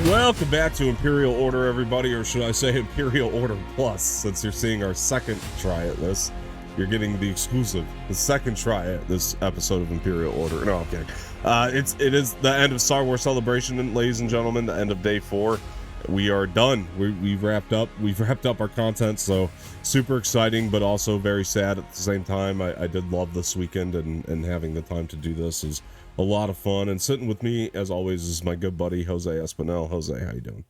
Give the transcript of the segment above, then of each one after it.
Welcome back to Imperial Order, everybody, or should I say Imperial Order Plus, since you're seeing our second try at this. You're getting the exclusive, the second try at this episode of Imperial Order. No, I'm kidding. It is the end of Star Wars Celebration, ladies and gentlemen, the end of day 4. We are done. We've wrapped up. We've wrapped up our content, so super exciting, but also very sad at the same time. I did love this weekend, and having the time to do this is a lot of fun. And sitting with me, as always, is my good buddy Jose Espinel. Jose, how you doing?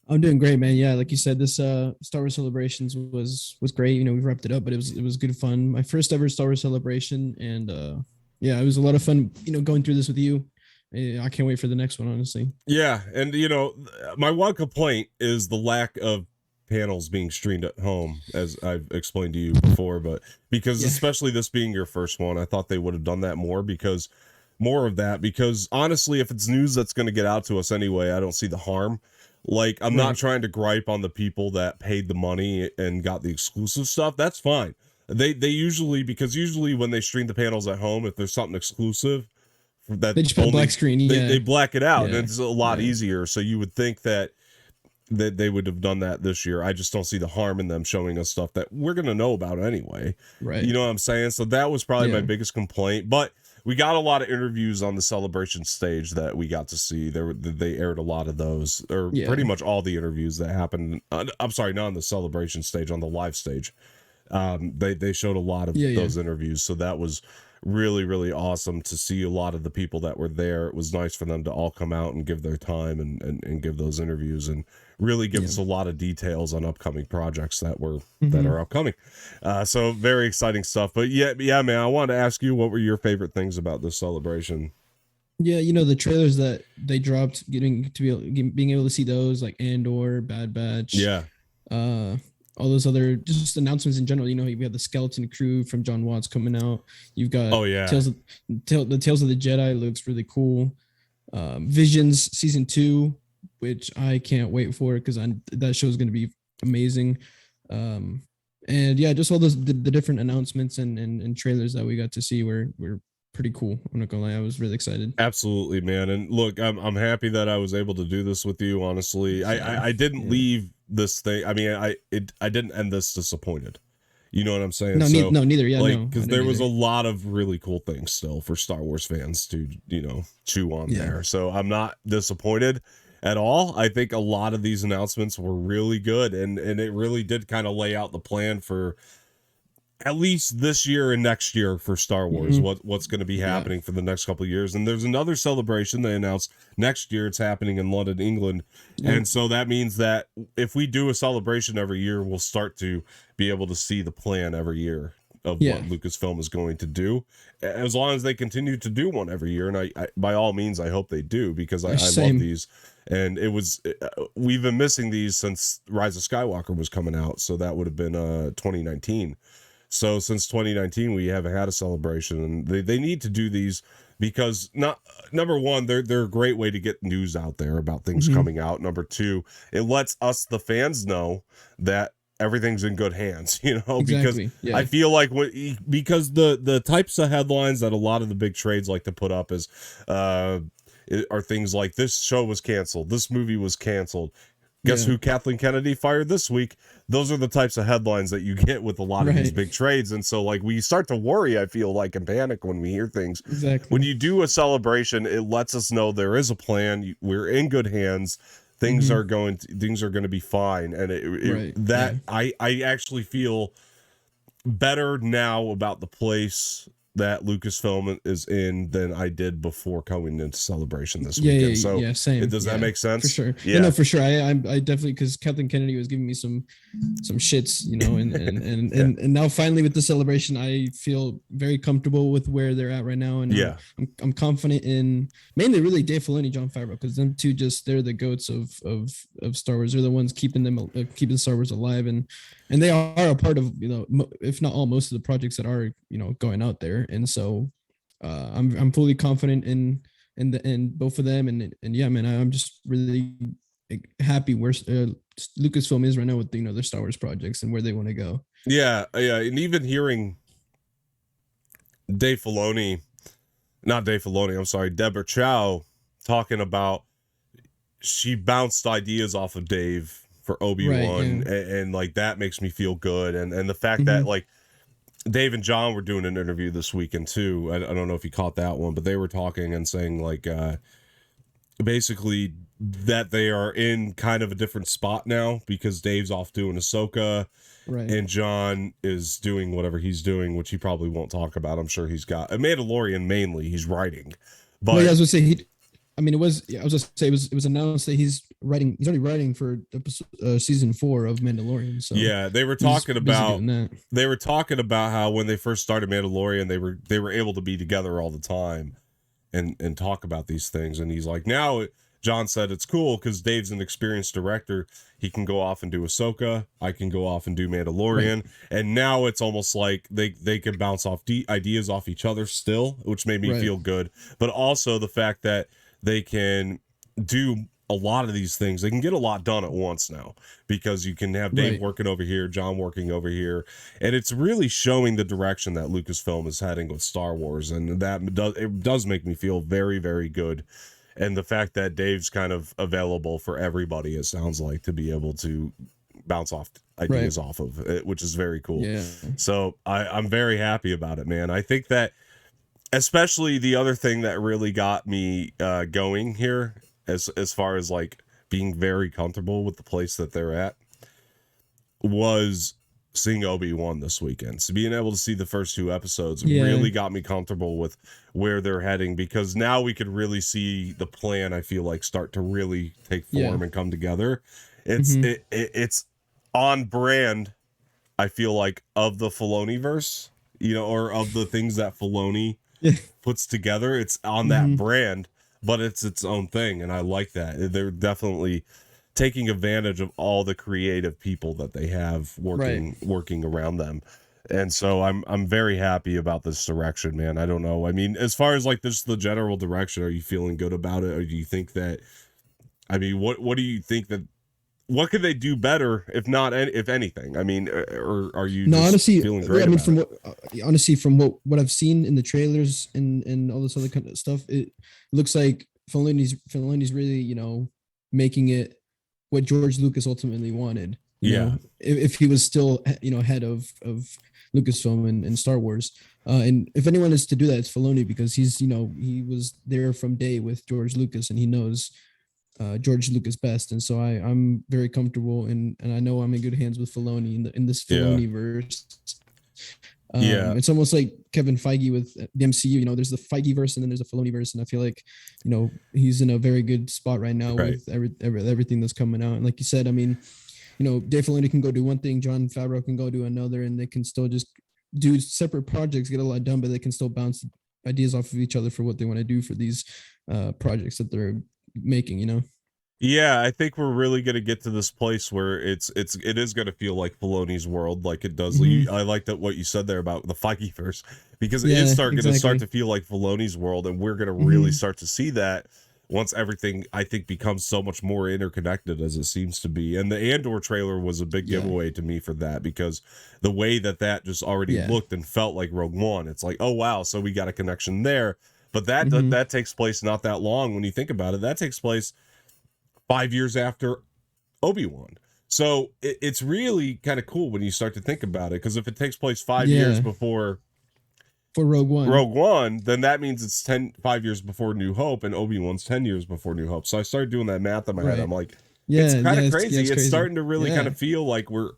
I'm doing great, man. Yeah, like you said, this Star Wars Celebrations was great. You know, we wrapped it up, but it was good fun. My first ever Star Wars celebration, and yeah, it was a lot of fun. You know, going through this with you. I can't wait for the next one, honestly. Yeah, and you know, my one complaint is the lack of panels being streamed at home, as I've explained to you before. But because especially this being your first one, I thought they would have done that more because honestly, if it's news that's going to get out to us anyway, I don't see the harm. Like, I'm not trying to gripe on the people that paid the money and got the exclusive stuff. That's fine. They usually, because usually when they stream the panels at home, if there's something exclusive, that they just put a black screen. They black it out, and it's a lot easier. So you would think that they would have done that this year. I just don't see the harm in them showing us stuff that we're going to know about anyway. Right. You know what I'm saying? So that was probably my biggest complaint. But we got a lot of interviews on the celebration stage that we got to see. They aired a lot of those, or pretty much all the interviews that happened. I'm sorry, not on the celebration stage, on the live stage. They showed a lot of those interviews. So that was really, really awesome to see a lot of the people that were there. It was nice for them to all come out and give their time and give those interviews and really give us a lot of details on upcoming projects that are upcoming. So very exciting stuff. But yeah, man, I wanted to ask you, what were your favorite things about this celebration? Yeah, you know, the trailers that they dropped, being able to see those, like Andor, Bad Batch. Yeah. All those other just announcements in general. You know, we have the Skeleton Crew from John Watts coming out. You've got Tales of the Jedi looks really cool. Visions season 2, which I can't wait for because that show is going to be amazing. And yeah, just all those the different announcements and trailers that we got to see were pretty cool. I'm not gonna lie, I was really excited. Absolutely, man. And look, I'm happy that I was able to do this with you. Honestly, I didn't leave this thing. I mean, I didn't end this disappointed. You know what I'm saying? No, neither. Yeah, like, because there was a lot of really cool things still for Star Wars fans to chew on there. So I'm not disappointed at all. I think a lot of these announcements were really good, and it really did kind of lay out the plan for at least this year and next year for Star Wars, what's going to be happening for the next couple of years. And there's another celebration they announced next year. It's happening in London, England. And so that means that if we do a celebration every year, we'll start to be able to see the plan every year of what Lucasfilm is going to do, as long as they continue to do one every year. And I by all means, I hope they do, because I love these. And we've been missing these since Rise of Skywalker was coming out. So that would have been 2019. So since 2019, we haven't had a celebration, and they need to do these because number one, they're a great way to get news out there about things coming out. Number two, it lets us, the fans, know that everything's in good hands, because I feel like because the types of headlines that a lot of the big trades like to put up are things like, this show was canceled, this movie was canceled, guess who Kathleen Kennedy fired this week. Those are the types of headlines that you get with a lot of these big trades. And so, like, we start to worry, I feel like, and panic when we hear things. Exactly. When you do a celebration, it lets us know there is a plan. We're in good hands. Things are going to be fine. And I actually feel better now about the place that Lucasfilm is in than I did before coming into Celebration this weekend. So same. Does that make sense? For sure. Yeah, no, for sure. I definitely, because Kathleen Kennedy was giving me some shits, and now finally with the celebration, I feel very comfortable with where they're at right now, and I'm confident in mainly really Dave Filoni, Jon Favreau, because them two they're the goats of Star Wars. They're the ones keeping Star Wars alive, and they are a part of, if not all, most of the projects that are going out there. And so I'm fully confident in both of them, and yeah, man, I'm just really happy where Lucasfilm is right now with their Star Wars projects and where they want to go. Yeah, and even hearing Deborah Chow talking about she bounced ideas off of Dave for Right. Obi-Wan, Yeah. and like that makes me feel good. And the fact that Mm-hmm. like Dave and John were doing an interview this weekend too. I don't know if you caught that one, but they were talking and saying like basically that they are in kind of a different spot now because Dave's off doing Ahsoka Right. and John is doing whatever he's doing, which he probably won't talk about. I'm sure he's got a Mandalorian mainly. He's writing, Well, yeah, I but was gonna say he. I mean, it was. Yeah, I was just say it was announced that he's writing. He's already writing for season 4 of Mandalorian. So yeah, they were he's talking busy about doing that. how when they first started Mandalorian, they were able to be together all the time and talk about these things. And he's like, now John said it's cool because Dave's an experienced director. He can go off and do Ahsoka. I can go off and do Right. Mandalorian. And now it's almost like they can bounce off ideas off each other still, which made me Right. feel good. But also the fact that they can do a lot of these things. They can get a lot done at once now because you can have Dave Right. working over here, John working over here, and it's really showing the direction that Lucasfilm is heading with Star Wars, and it does make me feel very, very good. And the fact that Dave's kind of available for everybody, it sounds like, to be able to bounce off Right. ideas off of it, which is very cool. Yeah. So I'm very happy about it, man. I think that especially the other thing that really got me going here, as far as like being very comfortable with the place that they're at, was seeing Obi-Wan this weekend. So being able to see the first 2 episodes Yeah. really got me comfortable with where they're heading, because now we could really see the plan, I feel like, start to really take form and come together. Mm-hmm. It's on brand, I feel like, of the Filoni verse, or of the things that Filoni Yeah. puts together. It's on that brand, but it's its own thing, and I like that. They're definitely taking advantage of all the creative people that they have working around them. And so I'm very happy about this direction, man. I don't know. I mean, as far as like this the general direction, are you feeling good about it, or do you think that, I mean, what do you think that, what could they do better, if not, if anything? I mean, or are you No, just honestly, feeling I great mean, about from it? what honestly from what I've seen in the trailers and all this other kind of stuff, it looks like Filoni's really, making it what George Lucas ultimately wanted. Yeah. If he was still, head of Lucasfilm and Star Wars. And if anyone is to do that, it's Filoni, because he's, he was there from day with George Lucas, and he knows George Lucas best. And so I'm very comfortable, and I know I'm in good hands with Filoni in this Yeah. Filoni verse. Yeah. It's almost like Kevin Feige with the MCU. There's the Feige verse and then there's a Filoni verse, and I feel like, he's in a very good spot right now Right. with everything that's coming out. And like you said, I mean, Dave Filoni can go do one thing, Jon Favreau can go do another, and they can still just do separate projects, get a lot done, but they can still bounce ideas off of each other for what they want to do for these projects that they're making. Yeah, I think we're really gonna get to this place where it is gonna feel like Filoni's world, like it does. Mm-hmm. I like that what you said there about the Feige verse, because it Yeah, is gonna start exactly. to feel like Filoni's world, and we're gonna really start to see that once everything, I think, becomes so much more interconnected as it seems to be. And the Andor trailer was a big giveaway to me for that, because the way that just already looked and felt like Rogue One, it's like, oh wow, so we got a connection there. But that takes place not that long when you think about it. That takes place 5 years after Obi-Wan. So it's really kind of cool when you start to think about it, because if it takes place 5 years before for Rogue One, then that means it's 5 years before New Hope, and Obi-Wan's 10 years before New Hope. So I started doing that math in my head. I'm like, it's kind of crazy. It's starting to really kind of feel like we're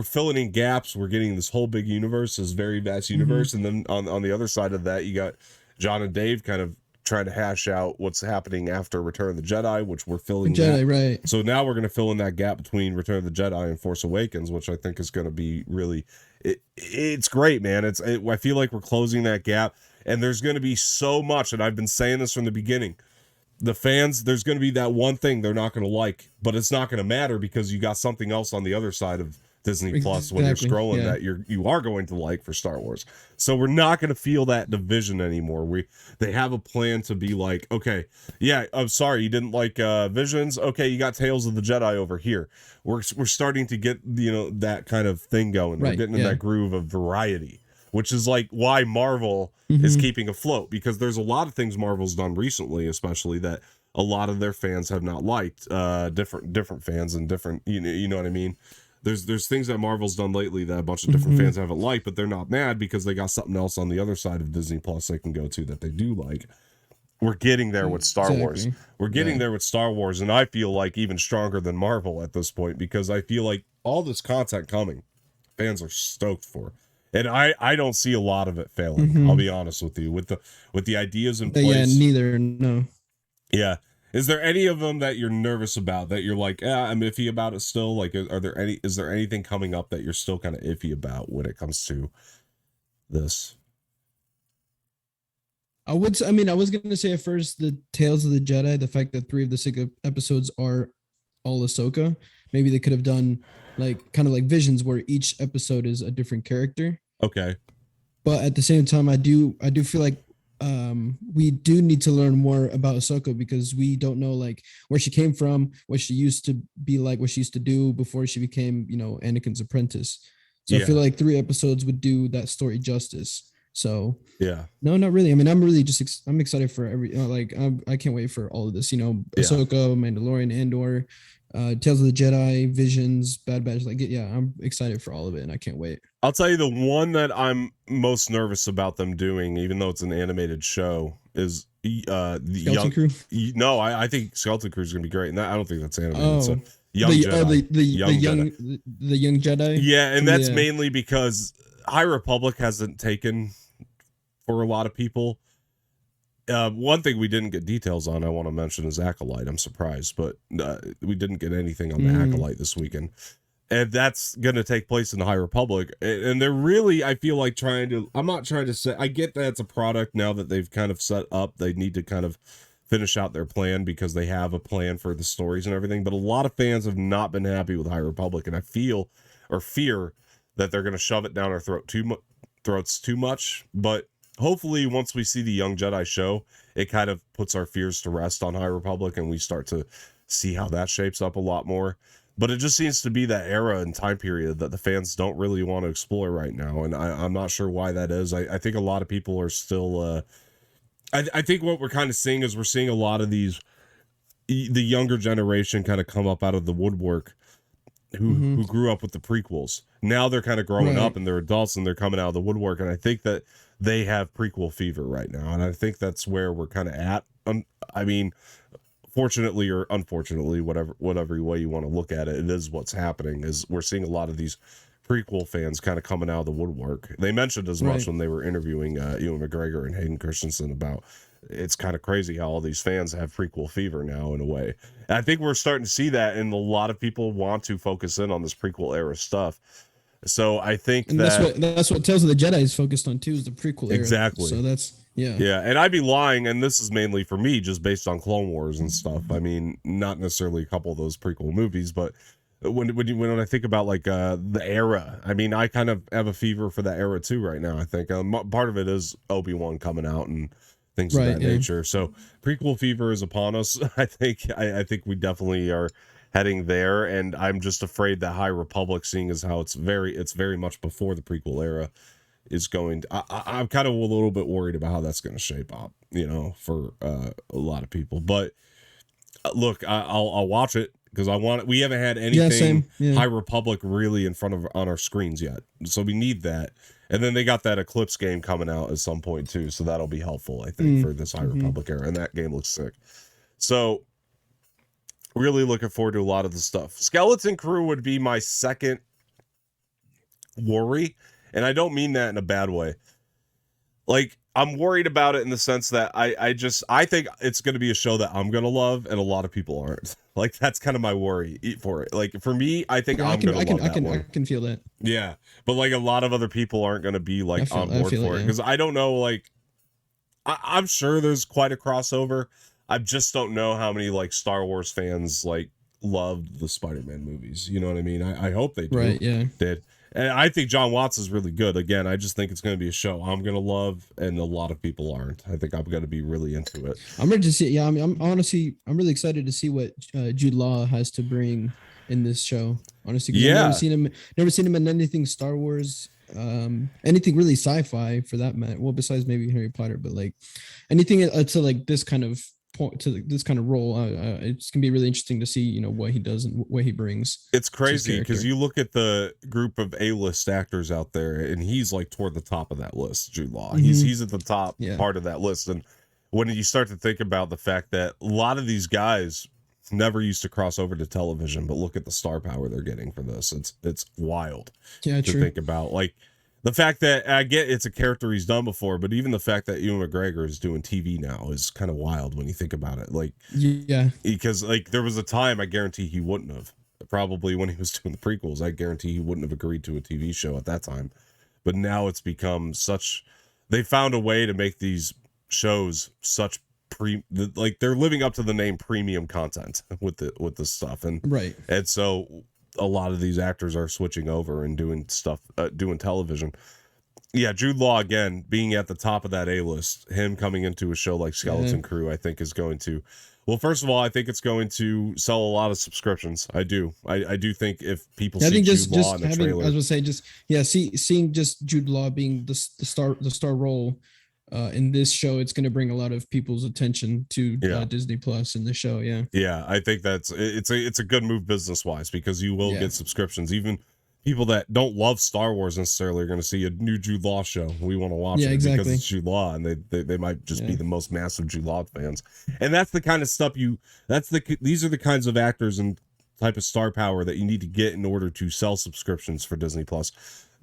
filling in gaps. We're getting this whole big universe, this very vast universe. And then on the other side of that, you got John and Dave kind of trying to hash out what's happening after Return of the Jedi, which we're filling Jedi, right? So now we're going to fill in that gap between Return of the Jedi and Force Awakens, which I think is going to be really, it's great, man. I feel like we're closing that gap, and there's going to be so much, and I've been saying this from the beginning. The fans, there's going to be that one thing they're not going to like, but it's not going to matter, because you got something else on the other side of Disney Plus when you're scrolling that you are going to like for Star Wars. So we're not going to feel that division anymore. They have a plan to be like, okay, yeah, I'm sorry you didn't like Visions. Okay, you got Tales of the Jedi over here. We're starting to get that kind of thing going. We're getting in that groove of variety, which is like why Marvel is keeping afloat, because there's a lot of things Marvel's done recently, especially that a lot of their fans have not liked. Different fans and different, you know what I mean. There's things that Marvel's done lately that a bunch of different fans haven't liked, but they're not mad because they got something else on the other side of Disney Plus they can go to that they do like. We're getting there with Star Wars. We're getting there with Star Wars, and I feel like even stronger than Marvel at this point because I feel like all this content coming, fans are stoked for. And I don't see a lot of it failing. I'll be honest with you. With the ideas in place. Yeah, neither. No. Yeah. Is there any of them that you're nervous about that you're like, I'm iffy about it still? Like, is there anything coming up that you're still kind of iffy about when it comes to this? I mean, I was gonna say at first the Tales of the Jedi, the fact that 3 of the 6 episodes are all Ahsoka. Maybe they could have done like kind of like Visions where each episode is a different character. Okay. But at the same time, I do feel like we do need to learn more about Ahsoka because we don't know like where she came from, what she used to be like, what she used to do before she became, Anakin's apprentice. So I feel like 3 episodes would do that story justice. So yeah, no, not really. I mean, I'm really just I'm excited for every I can't wait for all of this. Ahsoka, Mandalorian, Andor, Tales of the Jedi, Visions, Bad Batch. I'm excited for all of it, and I can't wait. I'll tell you the one that I'm most nervous about them doing, even though it's an animated show, is the Skeleton Crew. No, I think Skeleton Crew is gonna be great, and I don't think that's animated. So young Jedi. The young Jedi. Yeah, and that's mainly because High Republic hasn't taken for a lot of people. One thing we didn't get details on I want to mention is Acolyte. I'm surprised, but we didn't get anything on the Acolyte this weekend. And that's going to take place in the High Republic. And they're really, I feel like I'm not trying to say, I get that it's a product now that they've kind of set up. They need to kind of finish out their plan because they have a plan for the stories and everything. But a lot of fans have not been happy with High Republic. And I feel or fear that they're going to shove it down our throats too much. But hopefully once we see the Young Jedi show, it kind of puts our fears to rest on High Republic and we start to see how that shapes up a lot more. But it just seems to be that era and time period that the fans don't really want to explore right now. And I'm not sure why that is. I think a lot of people are still... I think what we're kind of seeing is we're seeing a lot of the younger generation kind of come up out of the woodwork who grew up with the prequels. Now they're kind of growing up and they're adults and they're coming out of the woodwork. And I think that they have prequel fever right now. And I think that's where we're kind of at. I mean, fortunately or unfortunately, whatever way you want to look at it, it is what's happening is we're seeing a lot of these prequel fans kind of coming out of the woodwork. They mentioned as much when they were interviewing Ewan McGregor and Hayden Christensen about it's kind of crazy how all these fans have prequel fever now in a way. And I think we're starting to see that, and a lot of people want to focus in on this prequel era stuff. So I think that's what Tales of the Jedi is focused on too, is the prequel era. Exactly. So that's yeah, and I'd be lying, and this is mainly for me, just based on Clone Wars and stuff. I mean, not necessarily a couple of those prequel movies, but when I think about like the era, I mean, I kind of have a fever for that era too right now. I think part of it is Obi-Wan coming out and things of that nature. So prequel fever is upon us. I think we definitely are heading there, and I'm just afraid that High Republic, seeing as how it's very much before the prequel era, is going to, I'm kind of a little bit worried about how that's going to shape up, for a lot of people. But look, I'll watch it because I want it. We haven't had anything High Republic really in front of on our screens yet, so we need that. And then they got that Eclipse game coming out at some point too, so that'll be helpful, I think, for this High Republic era. And that game looks sick. So really looking forward to a lot of the stuff. Skeleton Crew would be my second worry, and I don't mean that in a bad way. Like, I'm worried about it in the sense that I think it's going to be a show that I'm going to love and a lot of people aren't. Like, that's kind of my worry for it. Like, for me, I think I'm going to love that one. I can feel that. Yeah. But like a lot of other people aren't going to be like on board for it. Because I don't know, like, I'm sure there's quite a crossover. I just don't know how many like Star Wars fans like loved the Spider-Man movies. You know what I mean? I hope they do. Right, yeah. Did. And I think John Watts is really good. Again, I just think it's going to be a show I'm going to love, and a lot of people aren't. I think I'm going to be really into it. I'm ready to see it. Yeah, I mean, I'm really excited to see what Jude Law has to bring in this show. Honestly, yeah. I've never seen him in anything Star Wars, anything really sci-fi for that matter. Well, besides maybe Harry Potter, but like anything to like this kind of point to this kind of role. It's gonna be really interesting to see, you know, what he does and what he brings. It's crazy because you look at the group of A-list actors out there, and he's like toward the top of that list. Jude Law, he's at the top part of that list, and when you start to think about the fact that a lot of these guys never used to cross over to television, but look at the star power they're getting for this. It's wild to think about. Like the fact that I get it's a character he's done before, but even the fact that Ewan McGregor is doing TV now is kind of wild when you think about it. Like, because like there was a time I guarantee he wouldn't have. Probably when he was doing the prequels, I guarantee he wouldn't have agreed to a TV show at that time. But now it's become such. They found a way to make these shows such like they're living up to the name premium content with the stuff, and and so a lot of these actors are switching over and doing stuff, doing television. Yeah, Jude Law again being at the top of that A-list, him coming into a show like Skeleton Crew, I think is going to. Well, first of all, I think it's going to sell a lot of subscriptions. I do think if people see Jude Law in the trailer, I was gonna say seeing just Jude Law being the star role in this show, it's going to bring a lot of people's attention to Disney Plus in the show. Yeah, I think it's a good move business wise, because you will get subscriptions. Even people that don't love Star Wars necessarily are going to see a new Jude Law show. We want to watch it because it's Jude Law, and they might just be the most massive Jude Law fans. And that's the kind of stuff these are the kinds of actors and type of star power that you need to get in order to sell subscriptions for Disney Plus.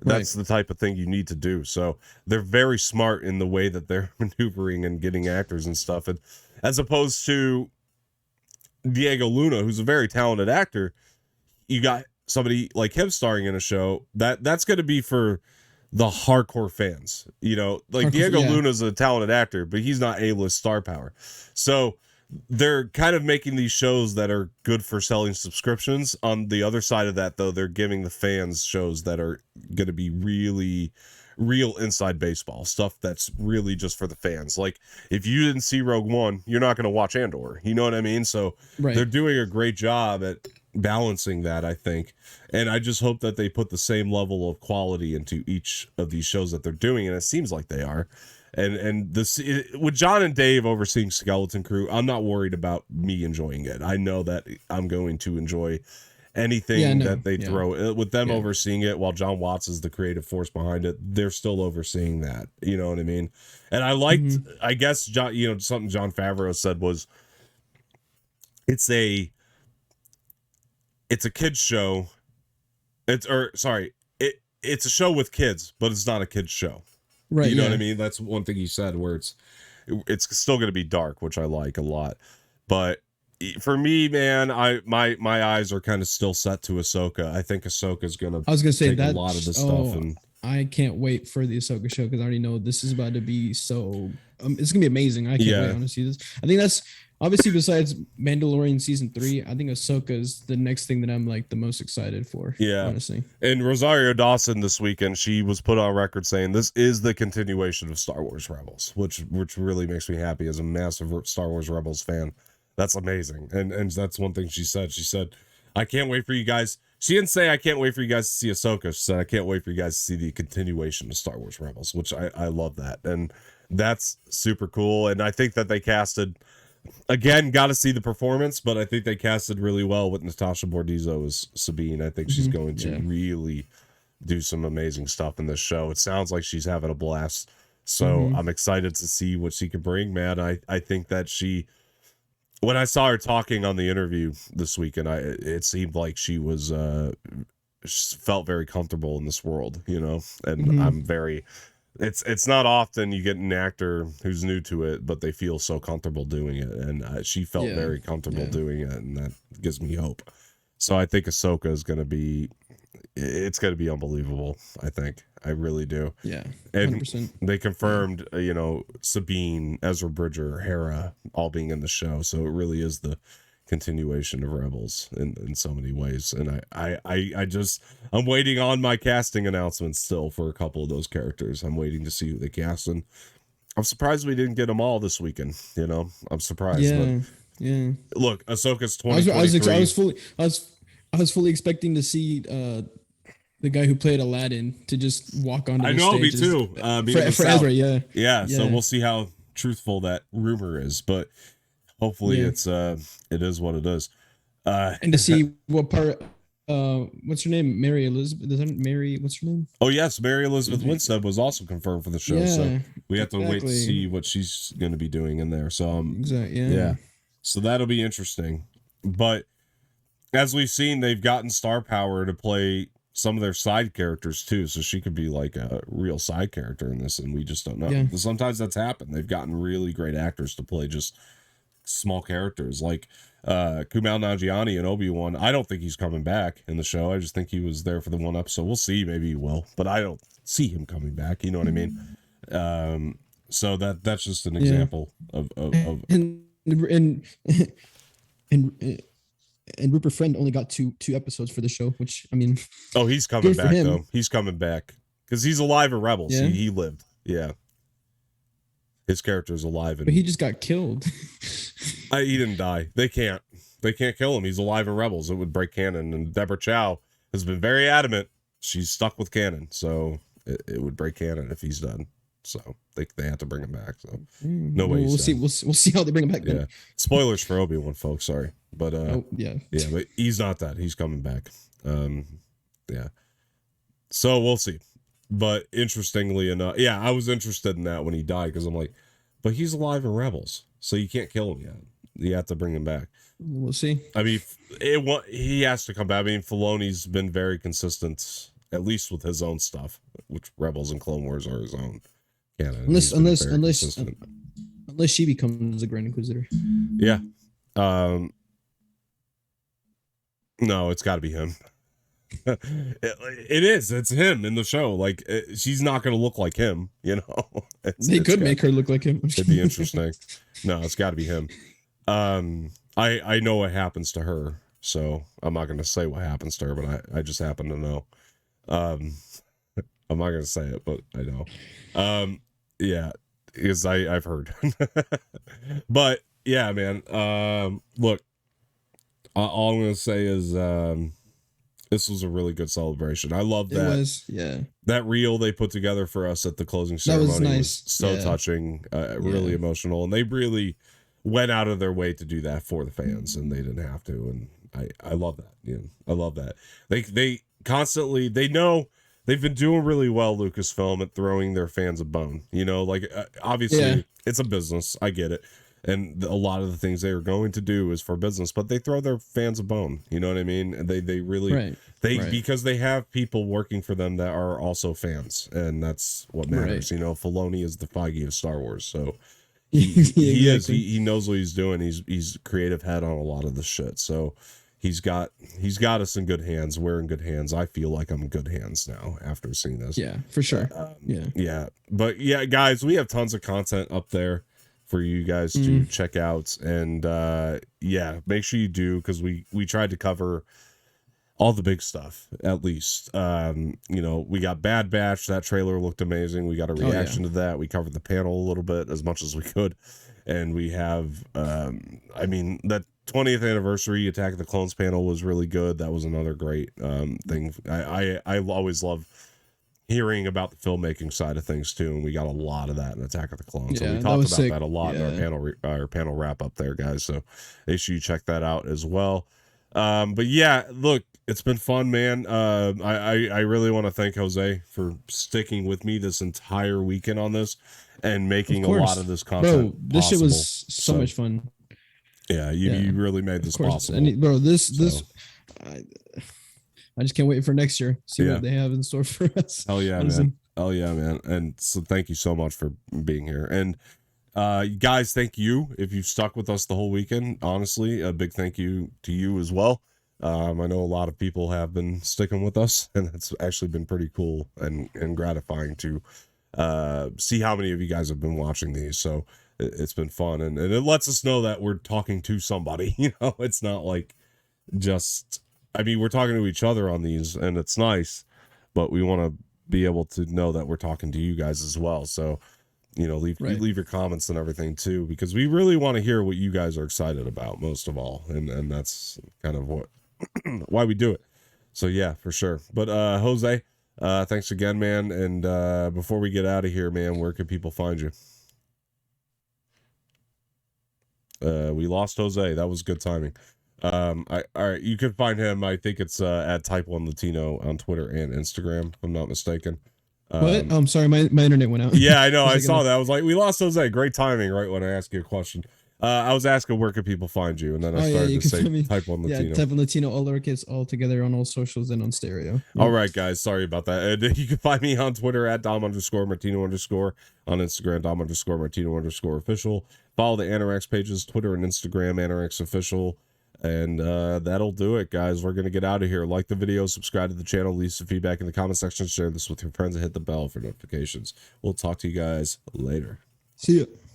That's the type of thing you need to do. So they're very smart in the way that they're maneuvering and getting actors and stuff. And as opposed to Diego Luna, who's a very talented actor, you got somebody like him starring in a show that's going to be for the hardcore fans. You know, like Diego Luna's a talented actor, but he's not A-list star power. So they're kind of making these shows that are good for selling subscriptions. On the other side of that, though, they're giving the fans shows that are going to be really real inside baseball stuff that's really just for the fans. Like if you didn't see Rogue One, you're not going to watch Andor. You know what I mean? So they're doing a great job at balancing that, I think. And I just hope that they put the same level of quality into each of these shows that they're doing. And it seems like they are. And this with John and Dave overseeing Skeleton Crew, I'm not worried about me enjoying it. I know that I'm going to enjoy anything that they throw with them overseeing it, while John Watts is the creative force behind it. They're still overseeing that. You know what I mean? And I liked, I guess, John, you know, something Jon Favreau said was it's a kid's show. It's a show with kids, but it's not a kid's show. Right. You know what I mean? That's one thing he said, where it's still going to be dark, which I like a lot. But for me, man, my eyes are kind of still set to Ahsoka. I think Ahsoka's going to take a lot of the stuff. And I can't wait for the Ahsoka show, because I already know this is about to be so it's gonna be amazing. I can't wait, honestly. This, I think that's obviously, besides Mandalorian season 3, I think Ahsoka is the next thing that I'm like the most excited for. Yeah, honestly. And Rosario Dawson this weekend, she was put on record saying this is the continuation of Star Wars Rebels, which really makes me happy as a massive Star Wars Rebels fan. That's amazing. And that's one thing she said. She said, I can't wait for you guys. She didn't say I can't wait for you guys to see Ahsoka. She said I can't wait for you guys to see the continuation of Star Wars Rebels, which I love that. And that's super cool. And I think that they casted, again, got to see the performance, but I think they casted really well with Natasha Bordizzo as Sabine. I think she's going to really do some amazing stuff in this show. It sounds like she's having a blast. So I'm excited to see what she can bring, man. I think that when I saw her talking on the interview this weekend, it seemed like she was felt very comfortable in this world, you know. And I'm very. It's not often you get an actor who's new to it, but they feel so comfortable doing it, and she felt very comfortable doing it, and that gives me hope. So I think Ahsoka is going to be. It's going to be unbelievable. I think. I really do. Yeah. 100%. And they confirmed, you know, Sabine, Ezra Bridger, Hera all being in the show. So it really is the continuation of Rebels in so many ways. And I'm waiting on my casting announcements still for a couple of those characters. I'm waiting to see who they cast. And I'm surprised we didn't get them all this weekend. You know, I'm surprised. Yeah. Look, Ahsoka's 2023. I was fully expecting to see the guy who played Aladdin to just walk onto the stage. I know, me too. For Ezra, yeah. So we'll see how truthful that rumor is. But hopefully it is what it is. And to see what part, what's her name? Mary Elizabeth. Is that Mary? What's her name? Oh yes, Mary Elizabeth Winstead was also confirmed for the show. So we have to wait to see what she's going to be doing in there. So yeah. So that'll be interesting. But as we've seen, they've gotten star power to play some of their side characters too. So she could be like a real side character in this, and we just don't know. Yeah. Sometimes that's happened. They've gotten really great actors to play just small characters, like Kumail Nanjiani and Obi-Wan. I don't think he's coming back in the show. I just think he was there for the one episode. We'll see. Maybe he will, but I don't see him coming back. You know what I mean? So that's just an example of and Rupert Friend only got two episodes for the show, which I mean, he's coming back though. He's coming back because he's alive in Rebels. Yeah. He lived. Yeah. His character is alive. But he just got killed. He didn't die. They can't kill him. He's alive in Rebels. It would break canon. And Deborah Chow has been very adamant. She's stuck with canon. So it would break canon if he's done. So they have to bring him back. So no way. We'll see. We'll see how they bring him back. Yeah. Spoilers for Obi-Wan, folks. Sorry. But yeah, but he's not that. He's coming back. Yeah. So we'll see. But interestingly enough, yeah, I was interested in that when he died because I'm like, but he's alive in Rebels, so you can't kill him yet. You have to bring him back. We'll see. I mean, he has to come back. I mean, Filoni's been very consistent, at least with his own stuff, which Rebels and Clone Wars are his own canon. Unless she becomes a Grand Inquisitor. Yeah. No, it's got to be him. It's him in the show. Like she's not going to look like him, you know. They could make her look like him. It'd be interesting. No, it's got to be him. I know what happens to her, so I'm not going to say what happens to her, but I just happen to know. I'm not going to say it, but I know. Yeah, because I've heard. But yeah, man. Look, all I'm going to say is this was a really good celebration. I love that. It was, yeah. That reel they put together for us at the closing ceremony was nice. So touching, really emotional, and they really went out of their way to do that for the fans, and they didn't have to. And I love that. I love that. They constantly know they've been doing really well, Lucasfilm, at throwing their fans a bone. Obviously it's a business. I get it. And a lot of the things they are going to do is for business, but they throw their fans a bone. You know what I mean? They really, because they have people working for them that are also fans, and that's what matters. Right. Filoni is the Feige of Star Wars, so he knows what he's doing. He's creative head on a lot of the shit. So he's got us in good hands. We're in good hands. I feel like I'm in good hands now after seeing this. Yeah, for sure. Yeah. But yeah, guys, we have tons of content up there for you guys to check out, and make sure you do, because we tried to cover all the big stuff at least. We got Bad Batch. That trailer looked amazing. We got a reaction to that. We covered the panel a little bit, as much as we could, and we have that 20th anniversary Attack of the Clones panel was really good. That was another great thing. I always love hearing about the filmmaking side of things too, and we got a lot of that in Attack of the Clones. So we talked about that a lot in our panel wrap up there, guys. So make sure you check that out as well. But yeah, look, it's been fun, man. I really want to thank Jose for sticking with me this entire weekend on this and making a lot of this content. Bro, this shit was so much fun. Yeah, you really made this possible. And I just can't wait for next year. See what they have in store for us. Hell yeah, man. Hell yeah, man. And so thank you so much for being here. And guys, thank you if you've stuck with us the whole weekend. Honestly, a big thank you to you as well. I know a lot of people have been sticking with us, and it's actually been pretty cool and gratifying to see how many of you guys have been watching these. So it's been fun, and it lets us know that we're talking to somebody. It's not like just... we're talking to each other on these, and it's nice, but we want to be able to know that we're talking to you guys as well. So, leave your comments and everything too, because we really want to hear what you guys are excited about most of all. And that's kind of what, why we do it. So yeah, for sure. But, Jose, thanks again, man. And, before we get out of here, man, where can people find you? We lost Jose. That was good timing. All right, you can find him. I think it's at Type One Latino on Twitter and Instagram, if I'm not mistaken. What? I'm sorry, my internet went out. Yeah, I know. I saw that. I was like, we lost Jose. Great timing, right when I asked you a question. I was asking where can people find you, and then I started to say Type One Latino. Yeah, Type One Latino, all lowercase, all together on all socials and on stereo. Yeah. All right, guys. Sorry about that. And you can find me on Twitter at Dom_Martino_, on Instagram Dom_Martino_ official. Follow the Anorex pages, Twitter and Instagram, Anorex official. And that'll do it, guys. We're gonna get out of here. Like the video, subscribe to the channel, leave some feedback in the comment section, share this with your friends, and hit the bell for notifications. We'll talk to you guys later. See ya.